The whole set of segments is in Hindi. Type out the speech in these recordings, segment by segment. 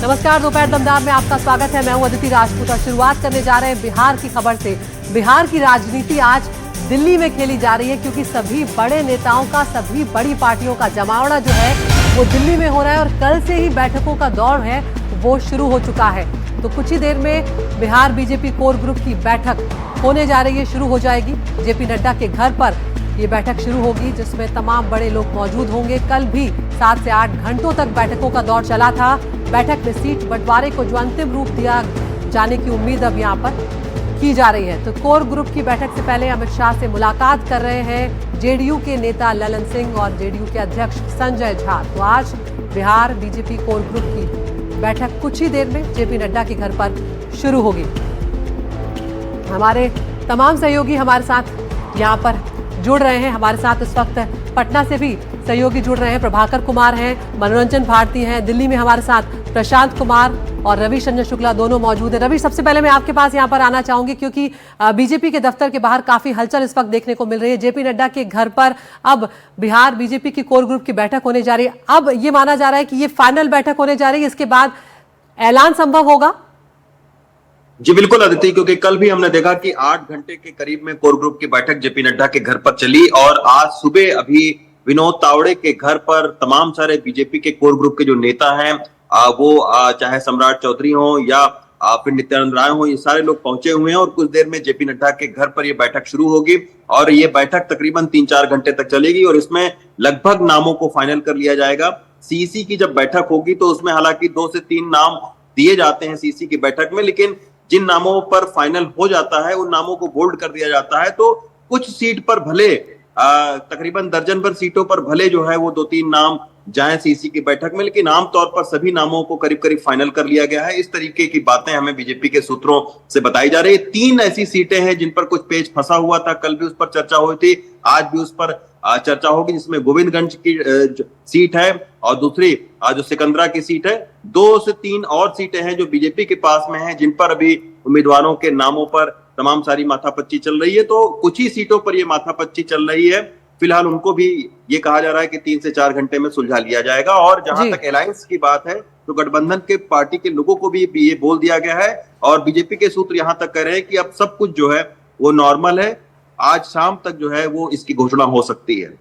नमस्कार, दोपहर दमदार में आपका स्वागत है। मैं हूं अदिति राजपूत और शुरुआत करने जा रहे हैं बिहार की खबर से। बिहार की राजनीति आज दिल्ली में खेली जा रही है क्योंकि सभी बड़े नेताओं का, सभी बड़ी पार्टियों का जमावड़ा जो है वो दिल्ली में हो रहा है और कल से ही बैठकों का दौर है वो शुरू हो चुका है। तो कुछ ही देर में बिहार बीजेपी कोर ग्रुप की बैठक होने जा रही है, शुरू हो जाएगी। जेपी नड्डा के घर पर ये बैठक शुरू होगी जिसमें तमाम बड़े लोग मौजूद होंगे। कल भी 7 से 8 घंटों तक बैठकों का दौर चला था। बैठक में सीट बंटवारे को जो अंतिम रूप दिया जाने की उम्मीद अब यहाँ पर की जा रही है। तो कोर ग्रुप की बैठक से पहले अमित शाह से मुलाकात कर रहे हैं जेडीयू के नेता ललन सिंह और जेडीयू के अध्यक्ष संजय झा। तो आज बिहार बीजेपी कोर ग्रुप की बैठक कुछ ही देर में जेपी नड्डा के घर पर शुरू होगी। हमारे तमाम सहयोगी हमारे साथ यहाँ पर जुड़ रहे हैं। हमारे साथ इस वक्त पटना से भी सहयोगी जुड़ रहे हैं। प्रभाकर कुमार हैं, मनोरंजन भारती हैं, दिल्ली में हमारे साथ प्रशांत कुमार और रवि रंजन शुक्ला दोनों मौजूद हैं। रवि, सबसे पहले मैं आपके पास यहाँ पर आना चाहूंगी क्योंकि बीजेपी के दफ्तर के बाहर काफी हलचल इस वक्त देखने को मिल रही है। जेपी नड्डा के घर पर अब बिहार बीजेपी की कोर ग्रुप की बैठक होने जा रही है। अब ये माना जा रहा है कि ये फाइनल बैठक होने जा रही है, इसके बाद ऐलान संभव होगा। जी बिल्कुल अदिति, क्योंकि कल भी हमने देखा कि 8 घंटे के करीब में कोर ग्रुप की बैठक जेपी नड्डा के घर पर चली और आज सुबह अभी विनोद तावड़े के घर पर तमाम सारे बीजेपी के कोर ग्रुप के जो नेता हैं वो चाहे सम्राट चौधरी हो या फिर नित्यानंद राय हो, ये सारे लोग पहुंचे हुए हैं और कुछ देर में जेपी नड्डा के घर पर ये बैठक शुरू होगी और ये बैठक तकरीबन 3-4 घंटे तक चलेगी और इसमें लगभग नामों को फाइनल कर लिया जाएगा। सीसी की जब बैठक होगी तो उसमें हालांकि 2 से 3 नाम दिए जाते हैं सीसी की बैठक में, लेकिन जिन नामों पर फाइनल हो जाता है उन नामों को बोल्ड कर दिया जाता है। तो कुछ सीट पर भले तकरीबन दर्जन भर सीटों पर भले जो है वो 2-3 नाम जाएं सीसी की बैठक में, लेकिन आमतौर पर सभी नामों को करीब करीब फाइनल कर लिया गया है। इस तरीके की बातें हमें बीजेपी के सूत्रों से बताई जा रही है। 3 ऐसी सीटें हैं जिन पर कुछ पेच फंसा हुआ था, कल भी उस पर चर्चा हुई थी, आज भी उस पर चर्चा होगी, जिसमें गोविंदगंज की सीट है और दूसरी जो सिकंदरा की सीट है। 2 से 3 और सीटें हैं जो बीजेपी के पास में हैं, जिन पर अभी उम्मीदवारों के नामों पर तमाम सारी माथापच्ची चल रही है। तो कुछ ही सीटों पर ये माथापच्ची चल रही है। फिलहाल उनको भी ये कहा जा रहा है कि 3 से 4 घंटे में सुलझा लिया जाएगा। और जहां तक अलायंस की बात है तो गठबंधन के पार्टी के लोगों को भी ये बोल दिया गया है और बीजेपी के सूत्र यहां तक कह रहे हैं कि अब सब कुछ जो है वो नॉर्मल है। आज शाम तक जो है वो इसकी घोषणा हो सकती है।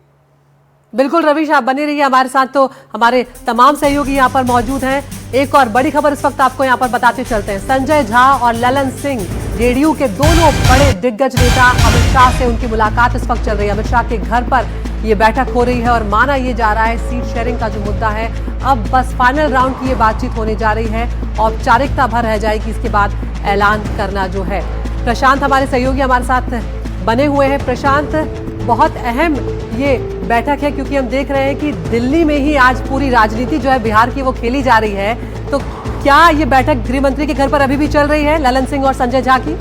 बिल्कुल रवीश, आप बने रहिए हमारे साथ। तो हमारे तमाम सहयोगी यहाँ पर मौजूद हैं। एक और बड़ी खबर इस वक्त आपको यहाँ पर बताते चलते हैं। संजय झा और ललन सिंह, जेडीयू के दोनों बड़े दिग्गज नेता, अमित शाह से उनकी मुलाकात इस वक्त चल रही है। अमित शाह के घर पर ये बैठक हो रही है और माना ये जा रहा है सीट शेयरिंग का जो मुद्दा है अब बस फाइनल राउंड की ये बातचीत होने जा रही है। औपचारिकता भर रह जाएगी, इसके बाद ऐलान करना जो है। प्रशांत हमारे सहयोगी हमारे साथ बने हुए हैं। प्रशांत, बहुत अहम ये बैठक है क्योंकि हम देख रहे हैं कि दिल्ली में ही आज पूरी राजनीति जो है बिहार की वो खेली जा रही है। तो क्या ये बैठक गृह मंत्री के घर पर अभी भी चल रही है, ललन सिंह और संजय झा की?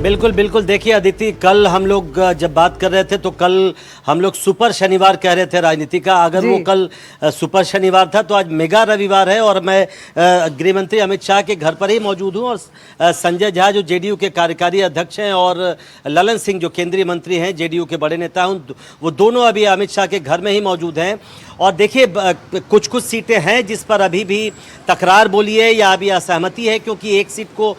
बिल्कुल बिल्कुल। देखिए अदिति, कल हम लोग जब बात कर रहे थे तो कल हम लोग सुपर शनिवार कह रहे थे राजनीति का। अगर वो कल सुपर शनिवार था तो आज मेगा रविवार है और मैं गृह मंत्री अमित शाह के घर पर ही मौजूद हूँ और संजय झा जो जेडीयू के कार्यकारी अध्यक्ष हैं और ललन सिंह जो केंद्रीय मंत्री हैं, जेडीयू के बड़े नेता हैं, वो दोनों अभी अमित शाह के घर में ही मौजूद हैं। और देखिए कुछ सीटें हैं जिस पर अभी भी तकरार बोली है या अभी असहमति है क्योंकि एक सीट को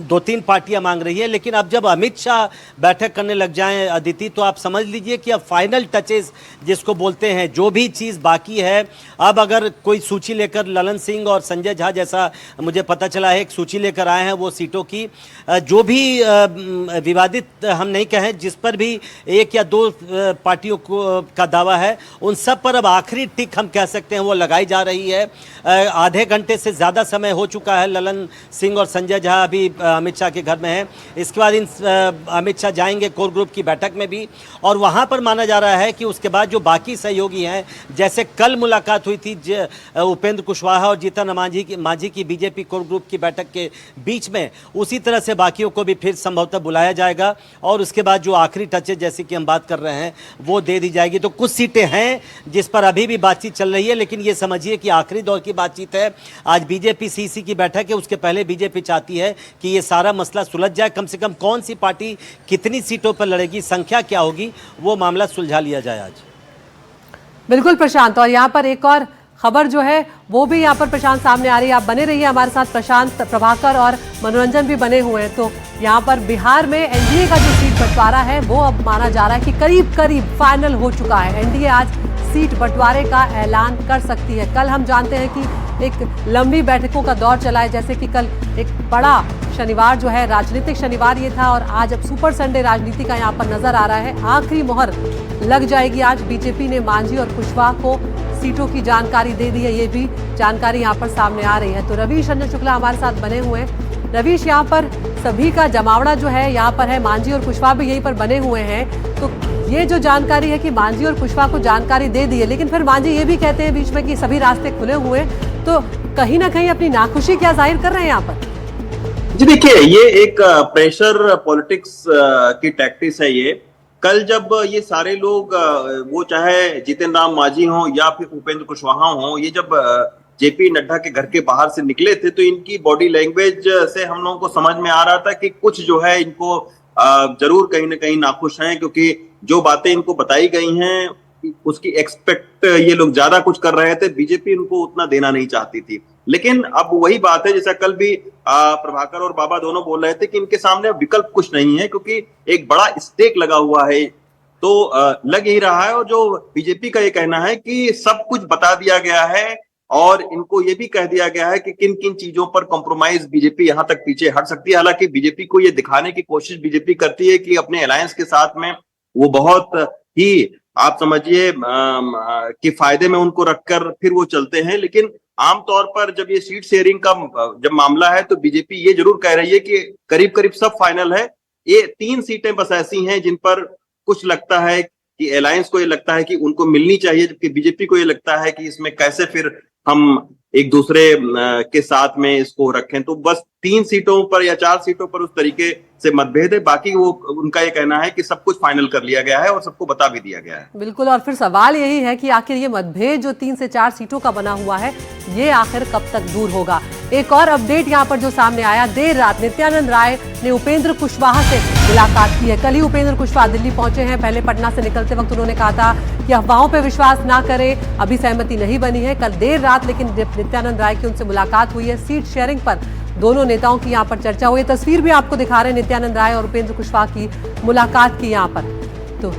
2-3 पार्टियां मांग रही है। लेकिन अब जब अमित शाह बैठक करने लग जाएं अदिति, तो आप समझ लीजिए कि अब फाइनल टचेस जिसको बोलते हैं, जो भी चीज़ बाकी है, अब अगर कोई सूची लेकर ललन सिंह और संजय झा, जैसा मुझे पता चला है, एक सूची लेकर आए हैं वो सीटों की, जो भी विवादित हम नहीं कहें, जिस पर भी 1 या 2 पार्टियों का दावा है, उन सब पर अब आखिरी टिक हम कह सकते हैं वो लगाई जा रही है। आधे घंटे से ज़्यादा समय हो चुका है। ललन सिंह और संजय झा अभी अमित शाह के घर में हैं। इसके बाद अमित शाह जाएंगे कोर ग्रुप की बैठक में भी और वहाँ पर माना जा रहा है कि उसके बाद जो बाकी सहयोगी हैं, जैसे कल मुलाकात हुई थी उपेंद्र कुशवाहा और जीतन मांझी की बीजेपी कोर ग्रुप की बैठक के बीच में, उसी तरह से बाकियों को भी फिर संभवतः बुलाया जाएगा और उसके बाद जो आखिरी टचेज जैसे कि हम बात कर रहे हैं वो दे दी जाएगी। तो कुछ सीटें हैं जिस पर अभी भी बातचीत चल रही है, लेकिन ये समझिए कि आखिरी दौर की बातचीत है। आज बीजेपी सीसी की बैठक है, उसके पहले बीजेपी चाहती है कि ये सारा मसला सुलझ जाए। कम से कम कौन सी पार्टी कितनी सीटों पर लड़ेगी, संख्या क्या होगी, वो मामला सुलझा लिया जाए आज। बिल्कुल प्रशांत, और यहाँ पर एक और खबर जो है वो भी यहाँ पर प्रशांत सामने आ रही है। आप बने रहिए हमारे साथ। प्रशांत, प्रभाकर और मनोरंजन भी बने हुए हैं। तो यहाँ पर बिहार में एनडीए का जो सीट बंटवारा है वो अब माना जा रहा है कि करीब करीब फाइनल हो चुका है। एनडीए आज सीट बंटवारे का ऐलान कर सकती है। कल हम जानते हैं कि एक लंबी बैठकों का दौर चला है, जैसे कि कल एक बड़ा शनिवार जो है राजनीतिक शनिवार ये था, और आज अब सुपर संडे राजनीति का यहाँ पर नजर आ रहा है। आखिरी मोहर लग जाएगी आज। बीजेपी ने मांझी और कुशवाहा को सीटों की जानकारी दे दी है, ये भी जानकारी यहाँ पर सामने आ रही है। तो रवीश रंजन शुक्ला हमारे साथ बने हुए हैं। रवीश, यहाँ पर सभी का जमावड़ा जो है यहाँ पर है, मांझी और कुशवाहा भी यहीं पर बने हुए हैं। तो ये जो जानकारी है कि मांझी और कुशवाहा को जानकारी दे दी है, लेकिन फिर मांझी ये भी कहते हैं बीच में कि सभी रास्ते खुले हुए हैं, तो कहीं ना कहीं अपनी नाखुशी क्या जाहिर कर रहे हैं यहाँ पर? जी देखिए, ये एक प्रेशर पॉलिटिक्स की टैक्टिस है ये। कल जब ये सारे लोग, वो चाहे जितिन राम मांझी हो या फिर उपेंद्र कुशवाहा हो, ये जब जेपी नड्डा के घर के बाहर से निकले थे तो इनकी बॉडी लैंग्वेज से हम लोगों को समझ में आ रहा था कि कुछ जो है इनको जरूर कहीं ना कहीं नाखुश हैं, क्योंकि जो बातें इनको बताई गई हैं उसकी एक्सपेक्ट ये लोग ज्यादा कुछ कर रहे थे। बीजेपी उनको उतना देना नहीं चाहती थी। लेकिन अब वही बात है, जैसा कल भी प्रभाकर और बाबा दोनों बोल रहे थे कि इनके सामने विकल्प कुछ नहीं है, क्योंकि एक बड़ा स्टेक लगा हुआ है। तो लग ही रहा है, और जो बीजेपी का ये कहना है कि सब कुछ बता दिया गया है और इनको ये भी कह दिया गया है कि किन किन चीजों पर कॉम्प्रोमाइज बीजेपी यहां तक पीछे हट सकती है। हालांकि बीजेपी को ये दिखाने की कोशिश बीजेपी करती है कि अपने अलायंस के साथ में वो बहुत ही, आप समझिए, कि फायदे में उनको रखकर फिर वो चलते हैं। लेकिन आमतौर पर जब ये सीट शेयरिंग का जब मामला है तो बीजेपी ये जरूर कह रही है कि करीब करीब सब फाइनल है। ये 3 सीटें बस ऐसी हैं जिन पर कुछ लगता है कि अलायंस को ये लगता है कि उनको मिलनी चाहिए, जबकि बीजेपी को ये लगता है कि इसमें कैसे फिर हम एक दूसरे के साथ में इसको रखें। तो बस 3 सीटों पर या 4 सीटों पर उस तरीके से मतभेद है। बाकी वो उनका ये कहना है कि सब कुछ फाइनल कर लिया गया है और सबको बता भी दिया गया है। बिल्कुल, और फिर सवाल यही है कि आखिर ये मतभेद जो 3 से 4 सीटों का बना हुआ है, ये आखिर कब तक दूर होगा? एक और अपडेट यहाँ पर जो सामने आया, देर रात नित्यानंद राय ने उपेंद्र कुशवाहा से मुलाकात की है। कल ही उपेंद्र कुशवाहा दिल्ली पहुंचे हैं। पहले पटना से निकलते वक्त उन्होंने कहा था कि अफवाहों पर विश्वास ना करें, अभी सहमति नहीं बनी है। कल देर रात लेकिन नित्यानंद राय की उनसे मुलाकात हुई है। सीट शेयरिंग पर दोनों नेताओं की यहाँ पर चर्चा हुई है। तस्वीर भी आपको दिखा रहे हैं नित्यानंद राय और उपेंद्र कुशवाहा की मुलाकात की यहाँ पर। तो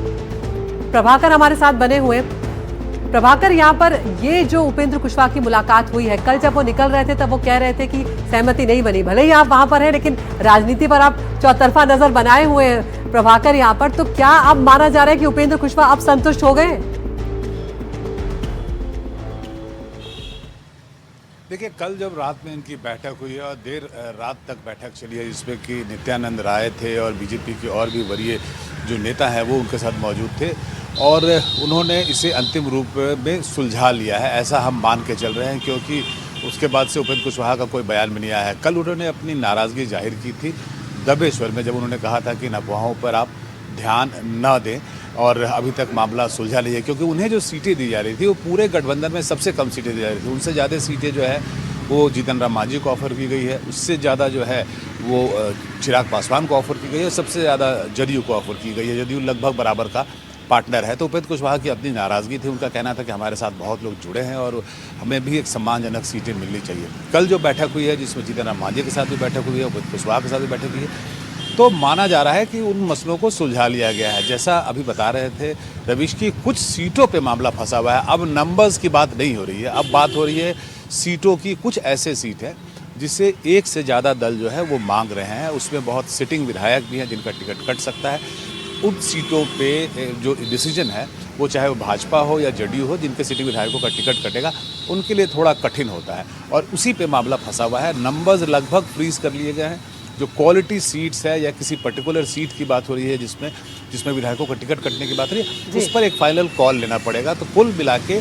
प्रभाकर हमारे साथ बने हुए। प्रभाकर, यहाँ पर ये जो उपेंद्र कुशवाहा की मुलाकात हुई है, कल जब वो निकल रहे थे तब वो कह रहे थे कि सहमति नहीं बनी। भले ही आप वहां पर हैं, लेकिन राजनीति पर आप चौतरफा नजर बनाए हुए हैं प्रभाकर यहाँ पर। तो क्या अब माना जा रहा है कि उपेंद्र कुशवाहा अब संतुष्ट हो गए? देखिए, कल जब रात में इनकी बैठक हुई है और देर रात तक बैठक चली है, जिसमें कि नित्यानंद राय थे और बीजेपी के और भी वरीय जो नेता हैं वो उनके साथ मौजूद थे, और उन्होंने इसे अंतिम रूप में सुलझा लिया है, ऐसा हम मान के चल रहे हैं, क्योंकि उसके बाद से उपेंद्र कुशवाहा का कोई बयान भी नहीं आया है। कल उन्होंने अपनी नाराज़गी जाहिर की थी दबेश्वर में, जब उन्होंने कहा था कि इन अफवाहों पर आप ध्यान न दें, और अभी तक मामला सुलझा नहीं है, क्योंकि उन्हें जो सीटें दी जा रही थी वो पूरे गठबंधन में सबसे कम सीटें दी जा रही थी। उनसे ज़्यादा सीटें जो है वो जीतन राम मांझी को ऑफर की गई है, उससे ज़्यादा जो है वो चिराग पासवान को ऑफर की गई है, सबसे ज़्यादा जदयू को ऑफर की गई है। जदयू लगभग बराबर का पार्टनर है। तो उपेंद्र कुशवाहा की अपनी नाराज़गी थी। उनका कहना था कि हमारे साथ बहुत लोग जुड़े हैं और हमें भी एक सम्मानजनक सीटें मिलनी चाहिए। कल जो बैठक हुई है, जिसमें जीतन राम मांझी के साथ भी बैठक हुई है, उपेंद्र कुशवाहा के साथ भी बैठक हुई है, तो माना जा रहा है कि उन मसलों को सुलझा लिया गया है। जैसा अभी बता रहे थे रवीश की, कुछ सीटों पे मामला फंसा हुआ है। अब नंबर्स की बात नहीं हो रही है, अब बात हो रही है सीटों की। कुछ ऐसे सीट है जिसे एक से ज़्यादा दल जो है वो मांग रहे हैं, उसमें बहुत सिटिंग विधायक भी हैं जिनका टिकट कट सकता है। उन सीटों पे जो डिसीजन है वो चाहे वो भाजपा हो या जदयू हो, जिनके सिटिंग विधायकों का टिकट कटेगा उनके लिए थोड़ा कठिन होता है, और उसी पे मामला फंसा हुआ है। नंबर्स लगभग फ्रीज कर लिए गए हैं। जो क्वालिटी सीट्स है या किसी पर्टिकुलर सीट की बात हो रही है जिसमें विधायकों का टिकट कटने की बात हो रही है, उस पर एक फाइनल कॉल लेना पड़ेगा। तो कुल मिला के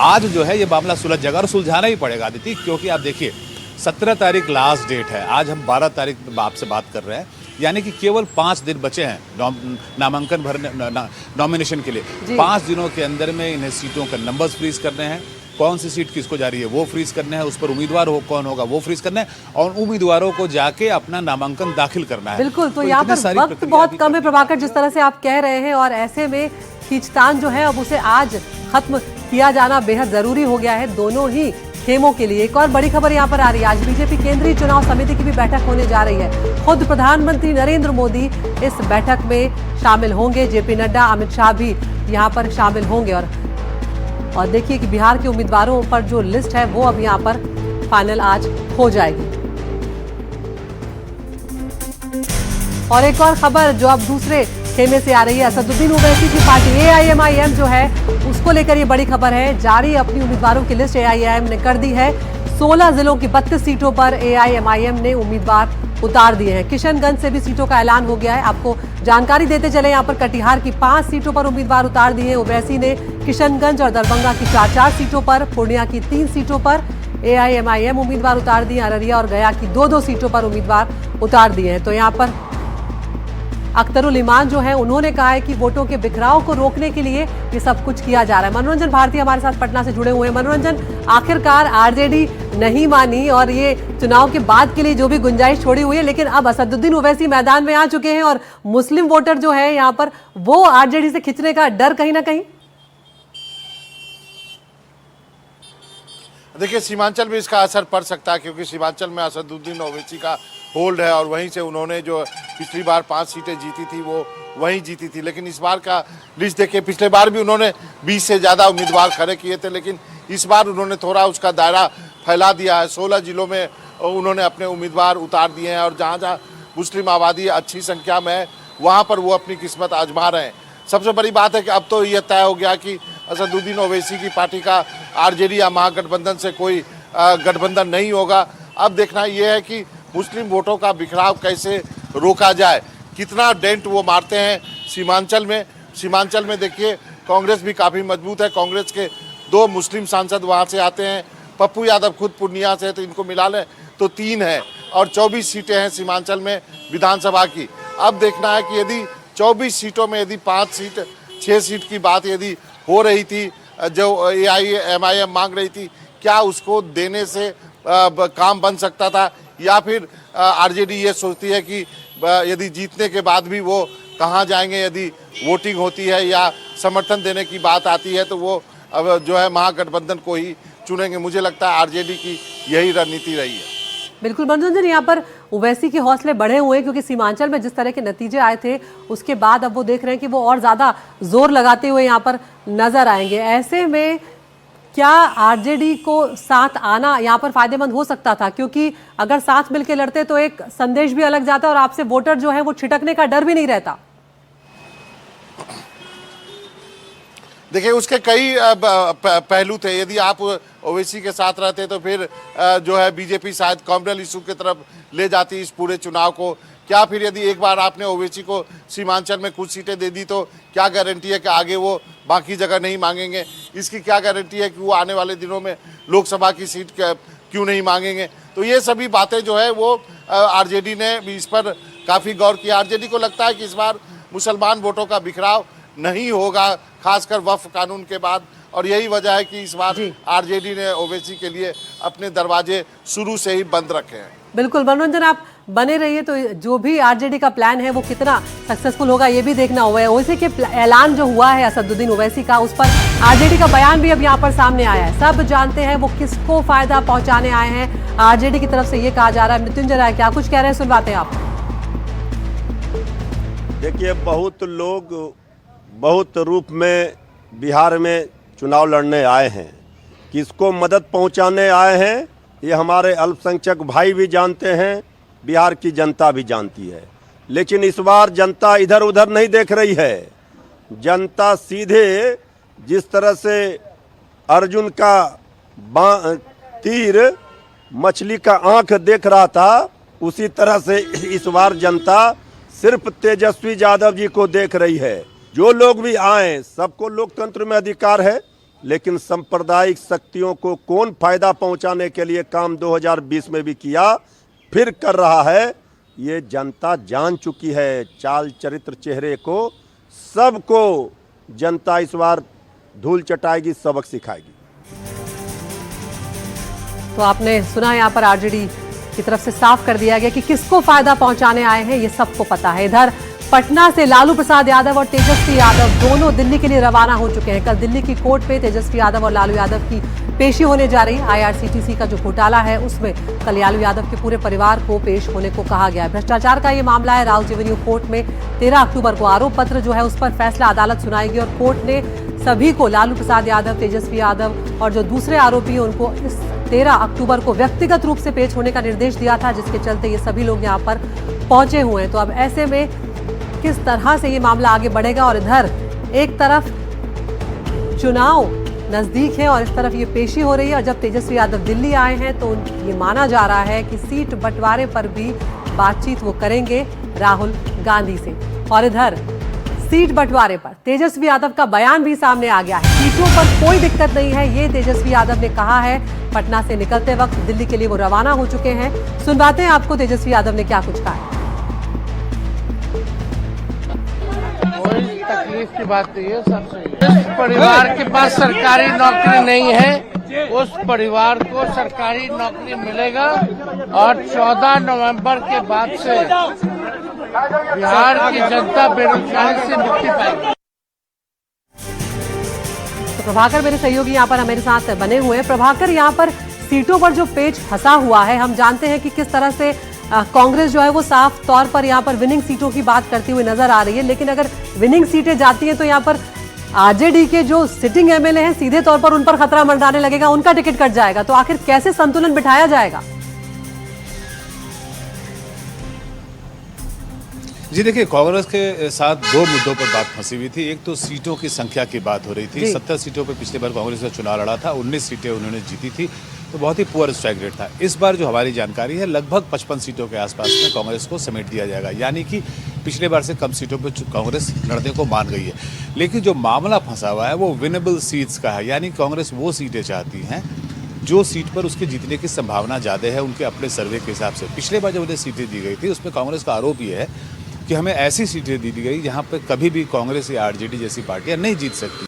आज जो है ये मामला सुलझ जाएगा, और सुलझाना ही पड़ेगा आदित्य, क्योंकि आप देखिए 17 तारीख लास्ट डेट है, आज हम 12 तारीख आपसे बात कर रहे हैं, यानी कि केवल 5 दिन बचे हैं नामांकन भरने, नॉमिनेशन के लिए। 5 दिनों के अंदर में इन्हें सीटों का नंबर्स फ्रीज करने हैं, कौन सी सीट किसको जा रही है वो फ्रीज करना है, उस पर उम्मीदवार कौन होगा वो फ्रीज करना है, और उम्मीदवारों को जाके अपना नामांकन दाखिल करना है। बिल्कुल, तो यहाँ पर वक्त बहुत कम है प्रभाकर, जिस तरह से आप कह रहे हैं, और ऐसे में खींचतान जो है अब उसे आज खत्म किया जाना बेहद जरूरी हो गया है दोनों ही खेमों के लिए। एक और बड़ी खबर यहाँ पर आ रही है, आज बीजेपी केंद्रीय चुनाव समिति की भी बैठक होने जा रही है। खुद प्रधानमंत्री नरेंद्र मोदी इस बैठक में शामिल होंगे, जेपी नड्डा, अमित शाह भी यहाँ पर शामिल होंगे। और देखिए कि बिहार के उम्मीदवारों पर जो लिस्ट है वो अब यहाँ पर फाइनल आज हो जाएगी। और एक और खबर जो अब दूसरे खेमे से आ रही है, असदुद्दीन ओवैसी की पार्टी AIMIM जो है उसको लेकर ये बड़ी खबर है। जारी अपनी उम्मीदवारों की लिस्ट AIMIM ने कर दी है। 16 जिलों की 32 सीटों पर AIMIM ने उम्मीदवार उतार दिए हैं। किशनगंज से भी सीटों का ऐलान हो गया है। आपको जानकारी देते चले, यहाँ पर कटिहार की 5 सीटों पर उम्मीदवार उतार दिए हैं ओवैसी ने। किशनगंज और दरभंगा की 4-4 सीटों पर, पूर्णिया की 3 सीटों पर AIMIM उम्मीदवार उतार दिए। अररिया और गया की 2-2 सीटों पर उम्मीदवार उतार दिए हैं। तो यहाँ पर अख्तरुल ईमान जो है उन्होंने कहा है कि वोटों के बिखराव को रोकने के लिए ये सब कुछ किया जा रहा है। मनोरंजन भारती हमारे साथ पटना से जुड़े हुए हैं। मनोरंजन, आखिरकार आरजेडी नहीं मानी और ये चुनाव के बाद के लिए जो भी गुंजाइश छोड़ी हुई है, लेकिन अब असदुद्दीन ओवैसी मैदान में आ चुके हैं और मुस्लिम वोटर जो है यहाँ पर वो आरजेडी से खिंचने का डर कहीं ना कहीं। देखिए, सीमांचल में इसका असर पड़ सकता है क्योंकि सीमांचल में असदुद्दीन ओवैसी का होल्ड है और वहीं से उन्होंने जो पिछली बार 5 सीटें जीती थी वो वहीं जीती थी। लेकिन इस बार का लिस्ट देखिए, पिछले बार भी उन्होंने 20 से ज़्यादा उम्मीदवार खड़े किए थे, लेकिन इस बार उन्होंने थोड़ा उसका दायरा फैला दिया है। 16 जिलों में उन्होंने अपने उम्मीदवार उतार दिए हैं और जहाँ जहाँ मुस्लिम आबादी अच्छी संख्या में है वहाँ पर वो अपनी किस्मत आजमा रहे हैं। सबसे बड़ी बात है कि अब तो यह तय हो गया कि असदुद्दीन ओवैसी की पार्टी का आरजेडी या महागठबंधन से कोई गठबंधन नहीं होगा। अब देखना यह है कि मुस्लिम वोटों का बिखराव कैसे रोका जाए, कितना डेंट वो मारते हैं सीमांचल में। सीमांचल में देखिए, कांग्रेस भी काफ़ी मजबूत है। कांग्रेस के 2 मुस्लिम सांसद वहाँ से आते हैं। पप्पू यादव खुद पूर्णिया से है, तो इनको मिला लें तो 3 है और 24 सीटें हैं सीमांचल में विधानसभा की। अब देखना है कि यदि 24 सीटों में यदि 5 सीट 6 सीट की बात यदि हो रही थी जो AIMIM मांग रही थी, क्या उसको देने से काम बन सकता था, या फिर आरजेडी ये सोचती है कि यदि जीतने के बाद भी वो कहाँ जाएंगे, यदि वोटिंग होती है या समर्थन देने की बात आती है तो वो अब जो है महागठबंधन को ही चुनेंगे। मुझे लगता है आरजेडी की यही रणनीति रही है। बिल्कुल मनोरंजन, यहाँ पर ओवैसी के हौसले बढ़े हुए हैं क्योंकि सीमांचल में जिस तरह के नतीजे आए थे उसके बाद अब वो देख रहे हैं कि वो और ज़्यादा जोर लगाते हुए यहाँ पर नजर आएंगे। ऐसे में क्या आरजेडी को साथ आना यहाँ पर फायदेमंद हो सकता था, क्योंकि अगर साथ मिलकर लड़ते तो एक संदेश भी अलग जाता और आपसे वोटर जो है वो छिटकने का डर भी नहीं रहता। देखिए, उसके कई पहलू थे। यदि आप ओवैसी के साथ रहते तो फिर जो है बीजेपी शायद कॉम्युनल इशू की तरफ ले जाती इस पूरे चुनाव को। क्या फिर यदि एक बार आपने ओवैसी को सीमांचल में कुछ सीटें दे दी तो क्या गारंटी है कि आगे वो बाकी जगह नहीं मांगेंगे? इसकी क्या गारंटी है कि वो आने वाले दिनों में लोकसभा की सीट क्यों नहीं मांगेंगे? तो ये सभी बातें जो है वो आरजेडी ने भी इस पर काफ़ी गौर किया। आरजेडी को लगता है कि इस बार मुसलमान वोटों का बिखराव नहीं होगा, खासकर वक्फ कानून के बाद, और यही वजह है कि इस बार आरजेडी ने ओवैसी के लिए अपने दरवाजे शुरू से ही बंद रखे हैं। बिल्कुल मनोरंजन, आप बने रहिए। तो जो भी आरजेडी का प्लान है वो कितना सक्सेसफुल होगा ये भी देखना हुआ है। ओवैसी के ऐलान जो हुआ है असदुद्दीन ओवैसी का, उस पर आरजेडी का बयान भी अब यहाँ पर सामने आया है। सब जानते हैं वो किसको फायदा पहुंचाने आए हैं। आरजेडी की तरफ से ये कहा जा रहा है। मृत्युंजय राय क्या कुछ कह रहे हैं, सुनवाते हैं आप। देखिए, बहुत लोग बहुत रूप में बिहार में चुनाव लड़ने आए हैं, किसको मदद पहुंचाने आए हैं ये हमारे अल्पसंख्यक भाई भी जानते हैं, बिहार की जनता भी जानती है। लेकिन इस बार जनता इधर उधर नहीं देख रही है। जनता सीधे जिस तरह से अर्जुन का तीर मछली का आंख देख रहा था, उसी तरह से इस बार जनता सिर्फ तेजस्वी यादव जी को देख रही है। जो लोग भी आए, सबको लोकतंत्र में अधिकार है, लेकिन सांप्रदायिक शक्तियों को कौन फायदा पहुंचाने के लिए काम 2020 में भी किया, फिर कर रहा है, ये जनता जान चुकी है। चाल चरित्र चेहरे को सबको जनता इस बार धूल चटाएगी, सबक सिखाएगी। तो आपने सुना, यहाँ पर आरजेडी की तरफ से साफ कर दिया गया कि किसको फायदा पहुंचाने आए हैं ये सबको पता है। इधर पटना से लालू प्रसाद यादव और तेजस्वी यादव दोनों दिल्ली के लिए रवाना हो चुके हैं। कल दिल्ली की कोर्ट पे तेजस्वी यादव और लालू यादव की पेशी होने जा रही है। आईआरसीटीसी का जो घोटाला है उसमें कल लालू यादव के पूरे परिवार को पेश होने को कहा गया है। भ्रष्टाचार का ये मामला है। राउज एवेन्यू कोर्ट में 13 अक्टूबर को आरोप पत्र जो है उस पर फैसला अदालत सुनाएगी और कोर्ट ने सभी को, लालू प्रसाद यादव, तेजस्वी यादव और जो दूसरे आरोपी हैं उनको इस 13 अक्टूबर को व्यक्तिगत रूप से पेश होने का निर्देश दिया था, जिसके चलते ये सभी लोग यहाँ पर पहुंचे हुए हैं। तो अब ऐसे में किस तरह से ये मामला आगे बढ़ेगा, और इधर एक तरफ चुनाव नजदीक है और इस तरफ ये पेशी हो रही है। और जब तेजस्वी यादव दिल्ली आए हैं तो ये माना जा रहा है कि सीट बंटवारे पर भी बातचीत वो करेंगे राहुल गांधी से। और इधर सीट बंटवारे पर तेजस्वी यादव का बयान भी सामने आ गया है। सीटों पर कोई दिक्कत नहीं है, ये तेजस्वी यादव ने कहा है। पटना से निकलते वक्त दिल्ली के लिए वो रवाना हो चुके हैं। सुनवाते हैं आपको तेजस्वी यादव ने क्या कुछ कहा है। कोई तकलीफ की बात नहीं है, सब सही है। जिस परिवार के पास सरकारी नौकरी नहीं है उस परिवार को सरकारी नौकरी मिलेगा और 14 नवंबर के बाद से बिहार की जनता बेरोजगारी से मुक्ति पाएगी। तो प्रभाकर मेरे सहयोगी यहाँ पर मेरे साथ बने हुए हैं। प्रभाकर, यहाँ पर सीटों पर जो पेच फंसा हुआ है, हम जानते हैं कि किस तरह से कांग्रेस जो है वो साफ तौर पर यहाँ पर विनिंग सीटों की बात करती हुई नजर आ रही है। लेकिन अगर विनिंग सीटें जाती हैं तो यहाँ पर आरजेडी के जो सिटिंग एमएलए हैं सीधे तौर पर उन पर खतरा मंडराने लगेगा, उनका टिकट कट जाएगा। तो आखिर कैसे संतुलन बिठाया जाएगा? जी देखिए, कांग्रेस के साथ दो मुद्दों पर बात फंसी हुई थी। एक तो सीटों की संख्या की बात हो रही थी। 70 सीटों पर पिछले बार कांग्रेस ने चुनाव लड़ा था, 19 सीटें उन्होंने जीती थी, तो बहुत ही पुअर स्ट्राइक रेट था। इस बार जो हमारी जानकारी है लगभग 55 सीटों के आसपास में कांग्रेस को समेट दिया जाएगा, यानी कि पिछले बार से कम सीटों पर कांग्रेस लड़ने को मान गई है। लेकिन जो मामला फंसा हुआ है वो विनेबल सीट्स का है, यानी कांग्रेस वो सीटें चाहती हैं जो सीट पर उसके जीतने की संभावना ज़्यादा है उनके अपने सर्वे के हिसाब से। पिछले बार जब उन्हें सीटें दी गई थी उसमें कांग्रेस का आरोप ये है कि हमें ऐसी सीटें दी गई जहाँ पर कभी भी कांग्रेस या आरजेडी जैसी पार्टियाँ नहीं जीत सकती।